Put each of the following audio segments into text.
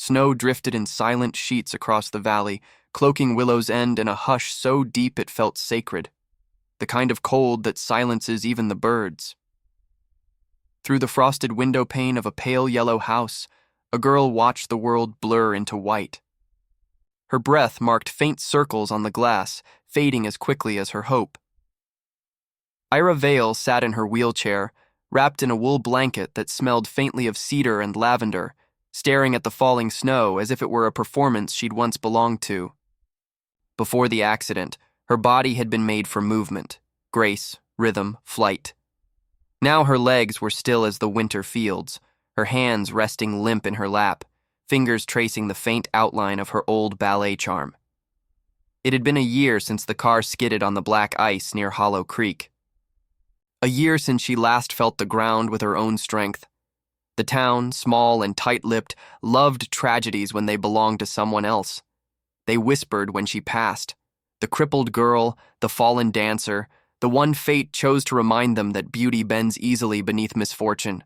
Snow drifted in silent sheets across the valley, cloaking Willow's End in a hush so deep it felt sacred, the kind of cold that silences even the birds. Through the frosted window pane of a pale yellow house, a girl watched the world blur into white. Her breath marked faint circles on the glass, fading as quickly as her hope. Ira Vale sat in her wheelchair, wrapped in a wool blanket that smelled faintly of cedar and lavender, staring at the falling snow as if it were a performance she'd once belonged to. Before the accident, her body had been made for movement, grace, rhythm, flight. Now her legs were still as the winter fields, her hands resting limp in her lap, fingers tracing the faint outline of her old ballet charm. It had been a year since the car skidded on the black ice near Hollow Creek. A year since she last felt the ground with her own strength. The town, small and tight-lipped, loved tragedies when they belonged to someone else. They whispered when she passed. The crippled girl, the fallen dancer, the one fate chose to remind them that beauty bends easily beneath misfortune.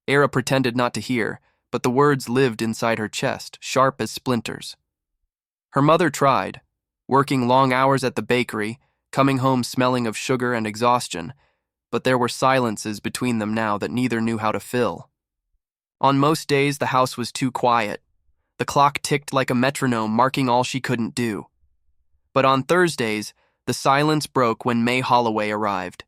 Elara pretended not to hear, but the words lived inside her chest, sharp as splinters. Her mother tried, working long hours at the bakery, coming home smelling of sugar and exhaustion, but there were silences between them now that neither knew how to fill. On most days, the house was too quiet. The clock ticked like a metronome, marking all she couldn't do. But on Thursdays, the silence broke when May Holloway arrived.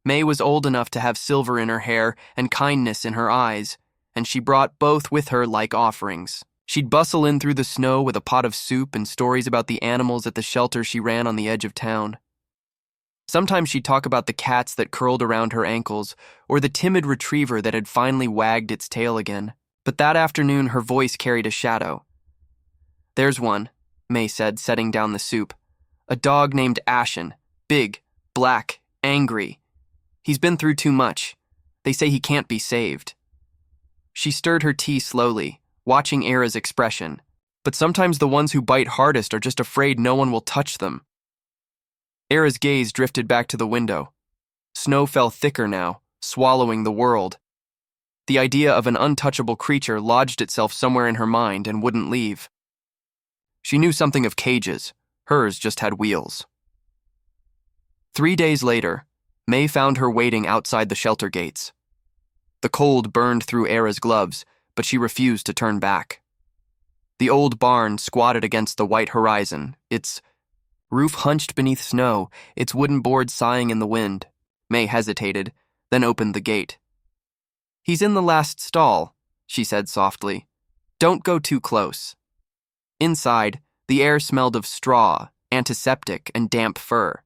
May was old enough to have silver in her hair and kindness in her eyes, and she brought both with her like offerings. She'd bustle in through the snow with a pot of soup and stories about the animals at the shelter she ran on the edge of town. Sometimes she'd talk about the cats that curled around her ankles, or the timid retriever that had finally wagged its tail again. But that afternoon, her voice carried a shadow. "There's one," May said, setting down the soup. "A dog named Ashen. Big, black, angry. He's been through too much. They say he can't be saved." She stirred her tea slowly, watching Era's expression. But sometimes the ones who bite hardest are just afraid no one will touch them. Era's gaze drifted back to the window. Snow fell thicker now, swallowing the world. The idea of an untouchable creature lodged itself somewhere in her mind and wouldn't leave. She knew something of cages. Hers just had wheels. 3 days later, May found her waiting outside the shelter gates. The cold burned through Era's gloves, but she refused to turn back. The old barn squatted against the white horizon, its roof hunched beneath snow, its wooden boards sighing in the wind. May hesitated, then opened the gate. "He's in the last stall," she said softly. "Don't go too close." Inside, the air smelled of straw, antiseptic, and damp fur.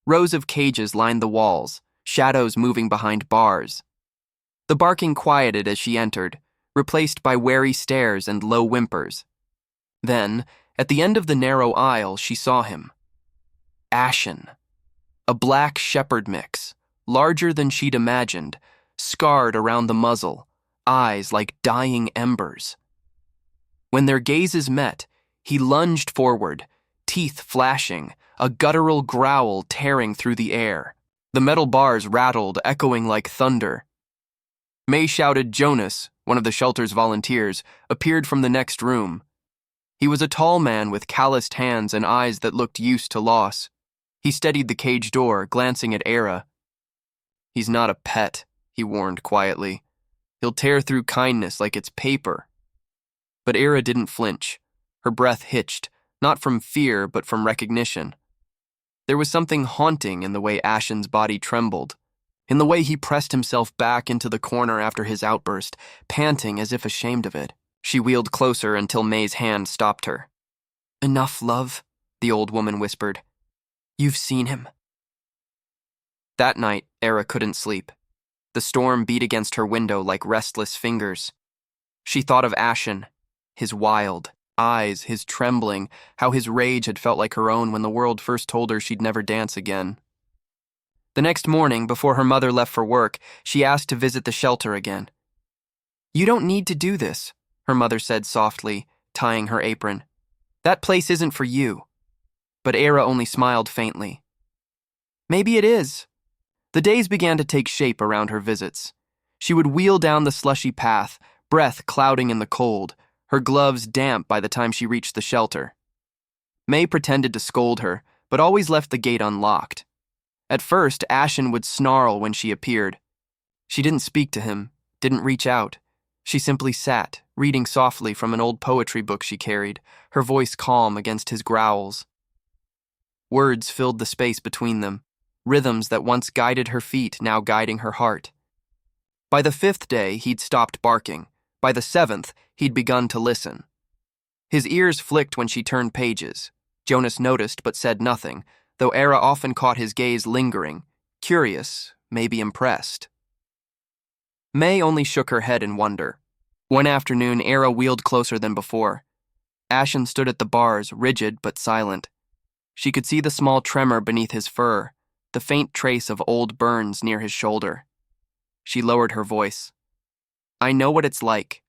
Rows of cages lined the walls, shadows moving behind bars. The barking quieted as she entered, replaced by wary stares and low whimpers. Then, at the end of the narrow aisle, she saw him. Ashen. A black shepherd mix, larger than she'd imagined, scarred around the muzzle, eyes like dying embers. When their gazes met, he lunged forward, teeth flashing, a guttural growl tearing through the air. The metal bars rattled, echoing like thunder. May shouted. Jonas, one of the shelter's volunteers, appeared from the next room. He was a tall man with calloused hands and eyes that looked used to loss. He steadied the cage door, glancing at Era. "He's not a pet," he warned quietly. "He'll tear through kindness like it's paper." But Era didn't flinch. Her breath hitched, not from fear but from recognition. There was something haunting in the way Ashen's body trembled, in the way he pressed himself back into the corner after his outburst, panting as if ashamed of it. She wheeled closer until May's hand stopped her. "Enough, love," the old woman whispered. "You've seen him." That night, Era couldn't sleep. The storm beat against her window like restless fingers. She thought of Ashen, his wild eyes, his trembling, how his rage had felt like her own when the world first told her she'd never dance again. The next morning, before her mother left for work, she asked to visit the shelter again. "You don't need to do this," her mother said softly, tying her apron. "That place isn't for you." But Era only smiled faintly. "Maybe it is." The days began to take shape around her visits. She would wheel down the slushy path, breath clouding in the cold, her gloves damp by the time she reached the shelter. May pretended to scold her, but always left the gate unlocked. At first, Ashen would snarl when she appeared. She didn't speak to him, didn't reach out. She simply sat, reading softly from an old poetry book she carried, her voice calm against his growls. Words filled the space between them, rhythms that once guided her feet now guiding her heart. By the 5th day, he'd stopped barking. By the 7th, he'd begun to listen. His ears flicked when she turned pages. Jonas noticed but said nothing, though Elara often caught his gaze lingering, curious, maybe impressed. May only shook her head in wonder. One afternoon, Elara wheeled closer than before. Ashen stood at the bars, rigid but silent. She could see the small tremor beneath his fur, the faint trace of old burns near his shoulder. She lowered her voice. "I know what it's like,"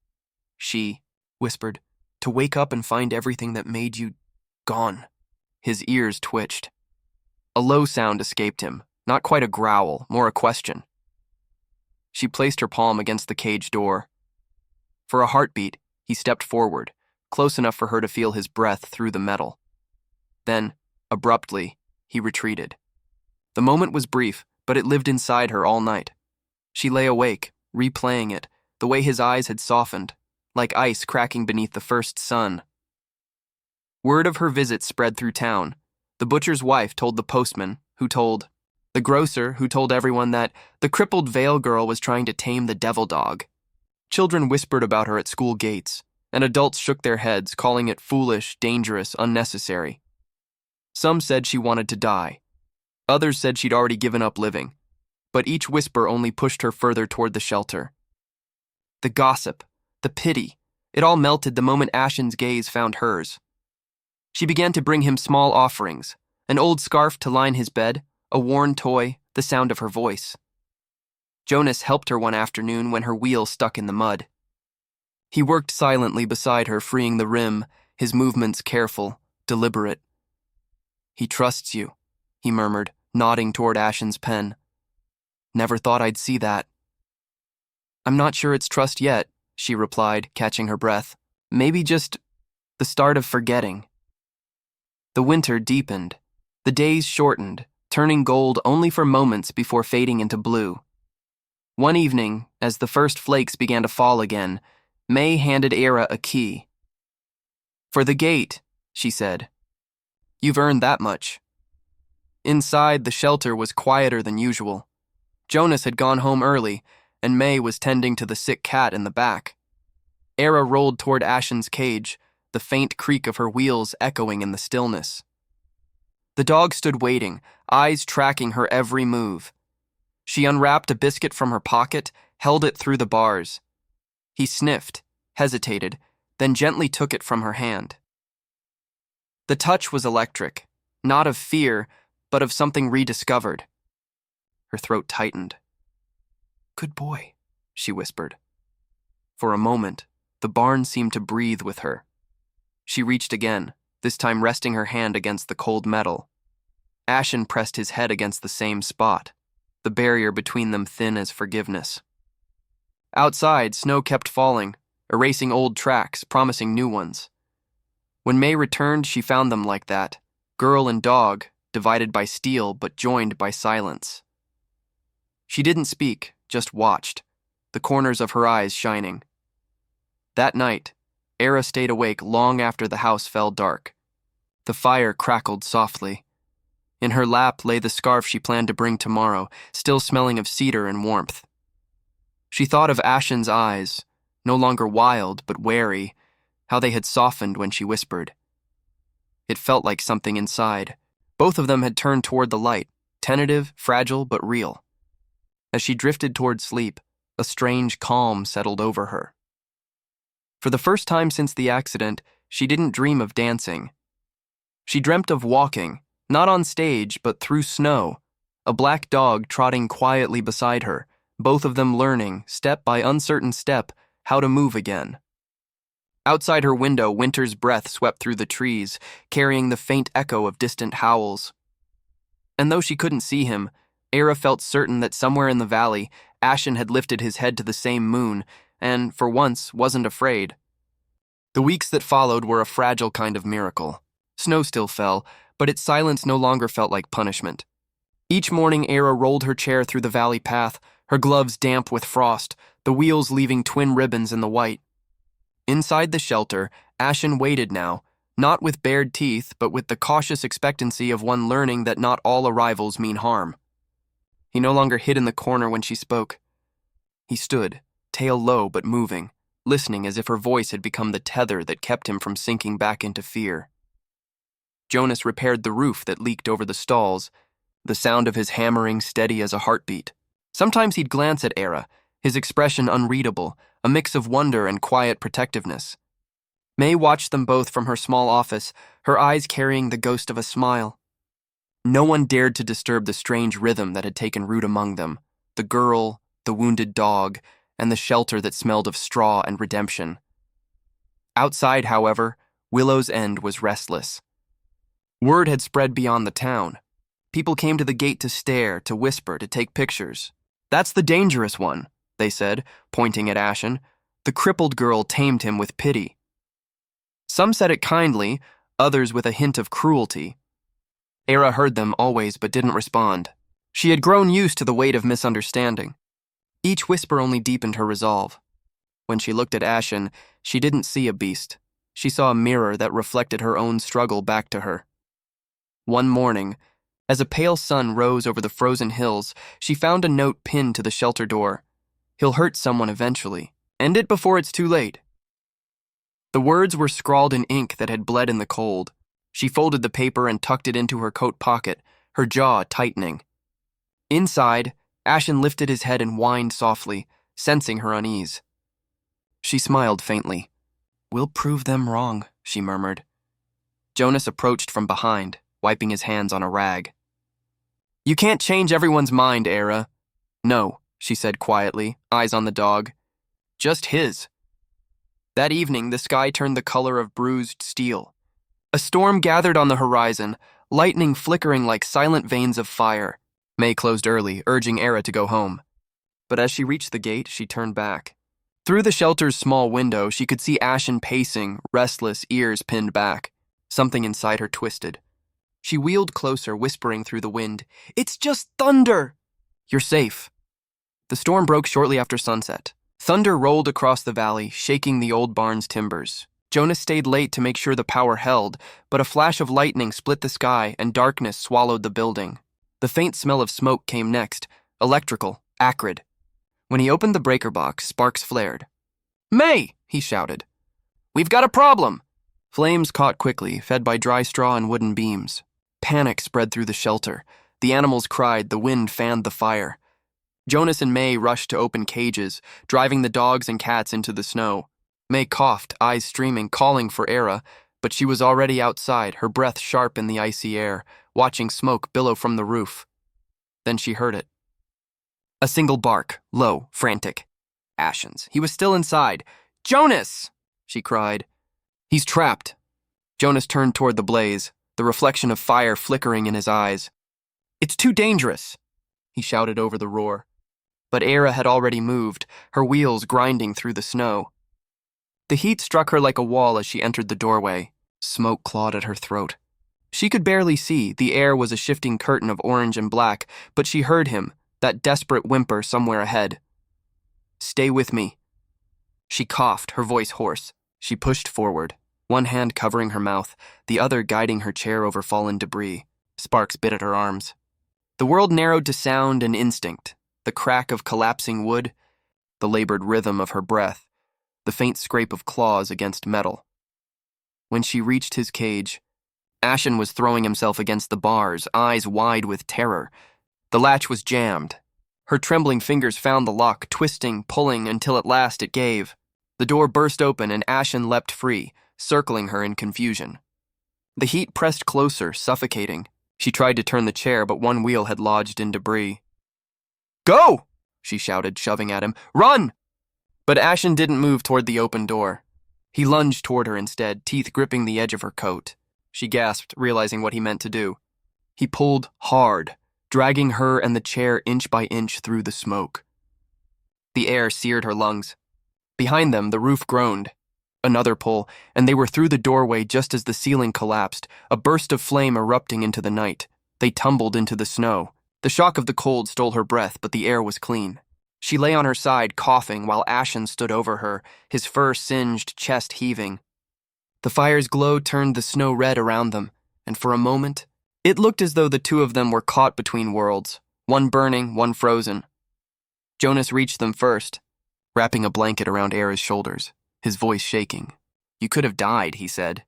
she whispered, "to wake up and find everything that made you gone." His ears twitched. A low sound escaped him, not quite a growl, more a question. She placed her palm against the cage door. For a heartbeat, he stepped forward, close enough for her to feel his breath through the metal. Then, abruptly, he retreated. The moment was brief, but it lived inside her all night. She lay awake, replaying it, the way his eyes had softened, like ice cracking beneath the first sun. Word of her visit spread through town. The butcher's wife told the postman, who told the grocer, who told everyone that the crippled Veil girl was trying to tame the devil dog. Children whispered about her at school gates, and adults shook their heads, calling it foolish, dangerous, unnecessary. Some said she wanted to die. Others said she'd already given up living. But each whisper only pushed her further toward the shelter. The gossip, the pity, it all melted the moment Ashen's gaze found hers. She began to bring him small offerings, an old scarf to line his bed, a worn toy, the sound of her voice. Jonas helped her one afternoon when her wheel stuck in the mud. He worked silently beside her, freeing the rim, his movements careful, deliberate. "He trusts you," he murmured, nodding toward Ashen's pen. "Never thought I'd see that." "I'm not sure it's trust yet," she replied, catching her breath. "Maybe just the start of forgetting." The winter deepened. The days shortened, turning gold only for moments before fading into blue. One evening, as the first flakes began to fall again, May handed Elara a key. "For the gate," she said. "You've earned that much." Inside, the shelter was quieter than usual. Jonas had gone home early, and May was tending to the sick cat in the back. Elara rolled toward Ashen's cage, the faint creak of her wheels echoing in the stillness. The dog stood waiting, eyes tracking her every move. She unwrapped a biscuit from her pocket, held it through the bars. He sniffed, hesitated, then gently took it from her hand. The touch was electric, not of fear, but of something rediscovered. Her throat tightened. "Good boy," she whispered. For a moment, the barn seemed to breathe with her. She reached again, this time resting her hand against the cold metal. Ashen pressed his head against the same spot, the barrier between them thin as forgiveness. Outside, snow kept falling, erasing old tracks, promising new ones. When May returned, she found them like that, girl and dog, divided by steel but joined by silence. She didn't speak, just watched, the corners of her eyes shining. That night, Elara stayed awake long after the house fell dark. The fire crackled softly. In her lap lay the scarf she planned to bring tomorrow, still smelling of cedar and warmth. She thought of Ashen's eyes, no longer wild but wary, how they had softened when she whispered. It felt like something inside. Both of them had turned toward the light, tentative, fragile, but real. As she drifted toward sleep, a strange calm settled over her. For the first time since the accident, she didn't dream of dancing. She dreamt of walking, not on stage, but through snow, a black dog trotting quietly beside her, both of them learning, step by uncertain step, how to move again. Outside her window, winter's breath swept through the trees, carrying the faint echo of distant howls. And though she couldn't see him, Elara felt certain that somewhere in the valley, Ashen had lifted his head to the same moon, and, for once, wasn't afraid. The weeks that followed were a fragile kind of miracle. Snow still fell, but its silence no longer felt like punishment. Each morning, Elara rolled her chair through the valley path, her gloves damp with frost, the wheels leaving twin ribbons in the white. Inside the shelter, Ashen waited now, not with bared teeth, but with the cautious expectancy of one learning that not all arrivals mean harm. He no longer hid in the corner when she spoke. He stood, tail low but moving, listening as if her voice had become the tether that kept him from sinking back into fear. Jonas repaired the roof that leaked over the stalls, the sound of his hammering steady as a heartbeat. Sometimes he'd glance at Elara, his expression unreadable, a mix of wonder and quiet protectiveness. May watched them both from her small office, her eyes carrying the ghost of a smile. No one dared to disturb the strange rhythm that had taken root among them, the girl, the wounded dog, and the shelter that smelled of straw and redemption. Outside, however, Willow's End was restless. Word had spread beyond the town. People came to the gate to stare, to whisper, to take pictures. "That's the dangerous one," they said, pointing at Ashen. The crippled girl tamed him with pity. Some said it kindly, others with a hint of cruelty. Elara heard them always but didn't respond. She had grown used to the weight of misunderstanding. Each whisper only deepened her resolve. When she looked at Ashen, she didn't see a beast. She saw a mirror that reflected her own struggle back to her. One morning, as a pale sun rose over the frozen hills, she found a note pinned to the shelter door. "He'll hurt someone eventually. End it before it's too late." The words were scrawled in ink that had bled in the cold. She folded the paper and tucked it into her coat pocket, her jaw tightening. Inside, Ashen lifted his head and whined softly, sensing her unease. She smiled faintly. "We'll prove them wrong," she murmured. Jonas approached from behind, wiping his hands on a rag. "You can't change everyone's mind, Elara." "No," she said quietly, eyes on the dog. "Just his." That evening, the sky turned the color of bruised steel. A storm gathered on the horizon, lightning flickering like silent veins of fire. May closed early, urging Elara to go home. But as she reached the gate, she turned back. Through the shelter's small window, she could see Ashen pacing, restless, ears pinned back. Something inside her twisted. She wheeled closer, whispering through the wind, "It's just thunder!" "You're safe." The storm broke shortly after sunset. Thunder rolled across the valley, shaking the old barn's timbers. Jonas stayed late to make sure the power held, but a flash of lightning split the sky and darkness swallowed the building. The faint smell of smoke came next, electrical, acrid. When he opened the breaker box, sparks flared. "May!" he shouted. "We've got a problem!" Flames caught quickly, fed by dry straw and wooden beams. Panic spread through the shelter. The animals cried, the wind fanned the fire. Jonas and May rushed to open cages, driving the dogs and cats into the snow. May coughed, eyes streaming, calling for Elara, but she was already outside, her breath sharp in the icy air, watching smoke billow from the roof. Then she heard it. A single bark, low, frantic. Ashen's. He was still inside. "Jonas!" she cried. "He's trapped." Jonas turned toward the blaze, the reflection of fire flickering in his eyes. "It's too dangerous," he shouted over the roar. But Elara had already moved, her wheels grinding through the snow. The heat struck her like a wall as she entered the doorway. Smoke clawed at her throat. She could barely see, the air was a shifting curtain of orange and black, but she heard him, that desperate whimper somewhere ahead. "Stay with me." She coughed, her voice hoarse. She pushed forward, one hand covering her mouth, the other guiding her chair over fallen debris. Sparks bit at her arms. The world narrowed to sound and instinct, the crack of collapsing wood, the labored rhythm of her breath, the faint scrape of claws against metal. When she reached his cage, Ashen was throwing himself against the bars, eyes wide with terror. The latch was jammed. Her trembling fingers found the lock, twisting, pulling, until at last it gave. The door burst open and Ashen leapt free, circling her in confusion. The heat pressed closer, suffocating. She tried to turn the chair, but one wheel had lodged in debris. "Go!" she shouted, shoving at him. "Run!" But Ashen didn't move toward the open door. He lunged toward her instead, teeth gripping the edge of her coat. She gasped, realizing what he meant to do. He pulled hard, dragging her and the chair inch by inch through the smoke. The air seared her lungs. Behind them, the roof groaned. Another pull, and they were through the doorway just as the ceiling collapsed, a burst of flame erupting into the night. They tumbled into the snow. The shock of the cold stole her breath, but the air was clean. She lay on her side, coughing, while Ashen stood over her, his fur-singed chest heaving. The fire's glow turned the snow red around them, and for a moment, it looked as though the two of them were caught between worlds, one burning, one frozen. Jonas reached them first, wrapping a blanket around Era's shoulders, his voice shaking. "You could have died," he said.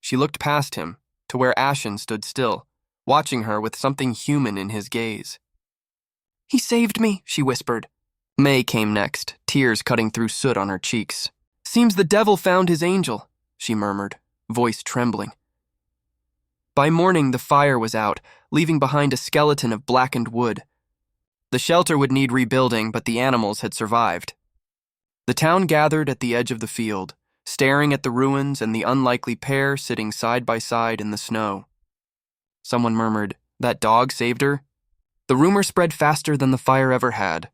She looked past him, to where Ashen stood still, watching her with something human in his gaze. "He saved me," she whispered. May came next, tears cutting through soot on her cheeks. "Seems the devil found his angel," she murmured, voice trembling. By morning, the fire was out, leaving behind a skeleton of blackened wood. The shelter would need rebuilding, but the animals had survived. The town gathered at the edge of the field, staring at the ruins and the unlikely pair sitting side by side in the snow. Someone murmured, "That dog saved her?" The rumor spread faster than the fire ever had.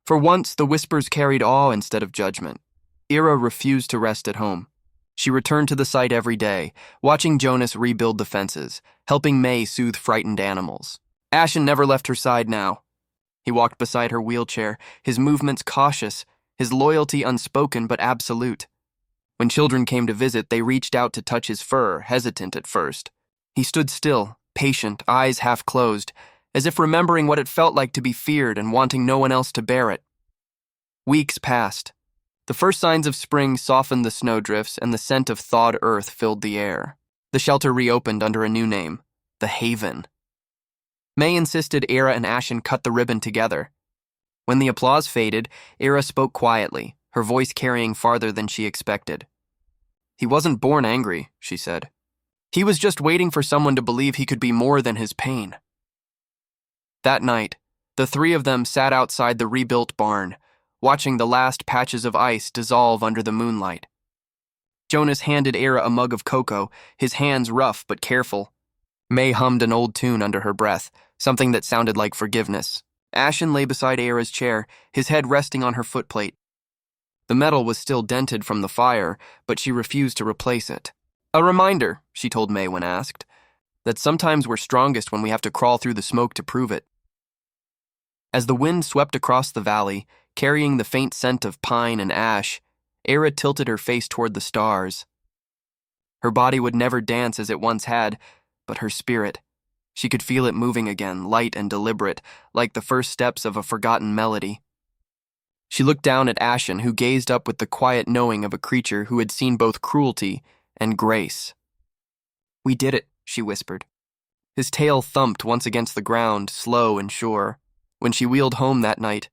For once, the whispers carried awe instead of judgment. Era refused to rest at home. She returned to the site every day, watching Jonas rebuild the fences, helping May soothe frightened animals. Ashen never left her side now. He walked beside her wheelchair, his movements cautious, his loyalty unspoken but absolute. When children came to visit, they reached out to touch his fur, hesitant at first. He stood still, patient, eyes half closed, as if remembering what it felt like to be feared and wanting no one else to bear it. Weeks passed. The first signs of spring softened the snowdrifts, and the scent of thawed earth filled the air. The shelter reopened under a new name, the Haven. May insisted Era and Ashen cut the ribbon together. When the applause faded, Era spoke quietly, her voice carrying farther than she expected. "He wasn't born angry," she said. "He was just waiting for someone to believe he could be more than his pain." That night, the three of them sat outside the rebuilt barn, watching the last patches of ice dissolve under the moonlight. Jonas handed Era a mug of cocoa, his hands rough but careful. May hummed an old tune under her breath, something that sounded like forgiveness. Ashen lay beside Era's chair, his head resting on her footplate. The metal was still dented from the fire, but she refused to replace it. "A reminder," she told May when asked, "that sometimes we're strongest when we have to crawl through the smoke to prove it." As the wind swept across the valley, carrying the faint scent of pine and ash, Era tilted her face toward the stars. Her body would never dance as it once had, but her spirit, she could feel it moving again, light and deliberate, like the first steps of a forgotten melody. She looked down at Ashen, who gazed up with the quiet knowing of a creature who had seen both cruelty and grace. "We did it," she whispered. His tail thumped once against the ground, slow and sure. When she wheeled home that night,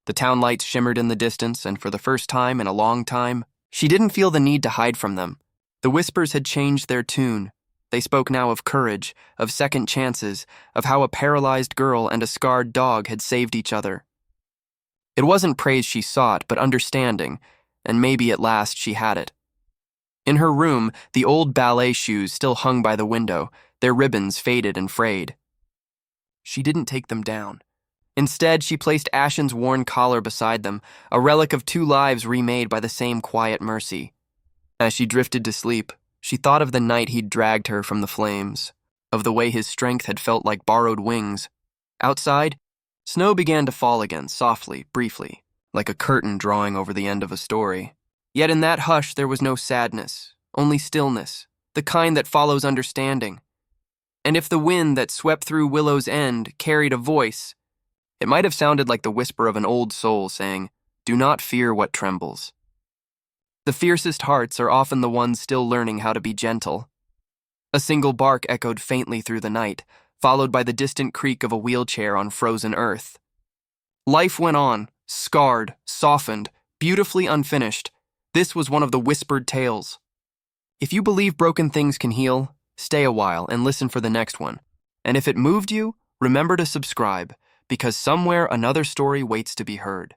the town lights shimmered in the distance, and for the first time in a long time, she didn't feel the need to hide from them. The whispers had changed their tune. They spoke now of courage, of second chances, of how a paralyzed girl and a scarred dog had saved each other. It wasn't praise she sought, but understanding, and maybe at last she had it. In her room, the old ballet shoes still hung by the window, their ribbons faded and frayed. She didn't take them down. Instead, she placed Ashen's worn collar beside them, a relic of two lives remade by the same quiet mercy. As she drifted to sleep, she thought of the night he'd dragged her from the flames, of the way his strength had felt like borrowed wings. Outside, snow began to fall again, softly, briefly, like a curtain drawing over the end of a story. Yet in that hush there was no sadness, only stillness, the kind that follows understanding. And if the wind that swept through Willow's End carried a voice, it might have sounded like the whisper of an old soul saying, "Do not fear what trembles." The fiercest hearts are often the ones still learning how to be gentle. A single bark echoed faintly through the night, followed by the distant creak of a wheelchair on frozen earth. Life went on, scarred, softened, beautifully unfinished. This was one of the whispered tales. If you believe broken things can heal, stay a while and listen for the next one. And if it moved you, remember to subscribe, because somewhere another story waits to be heard.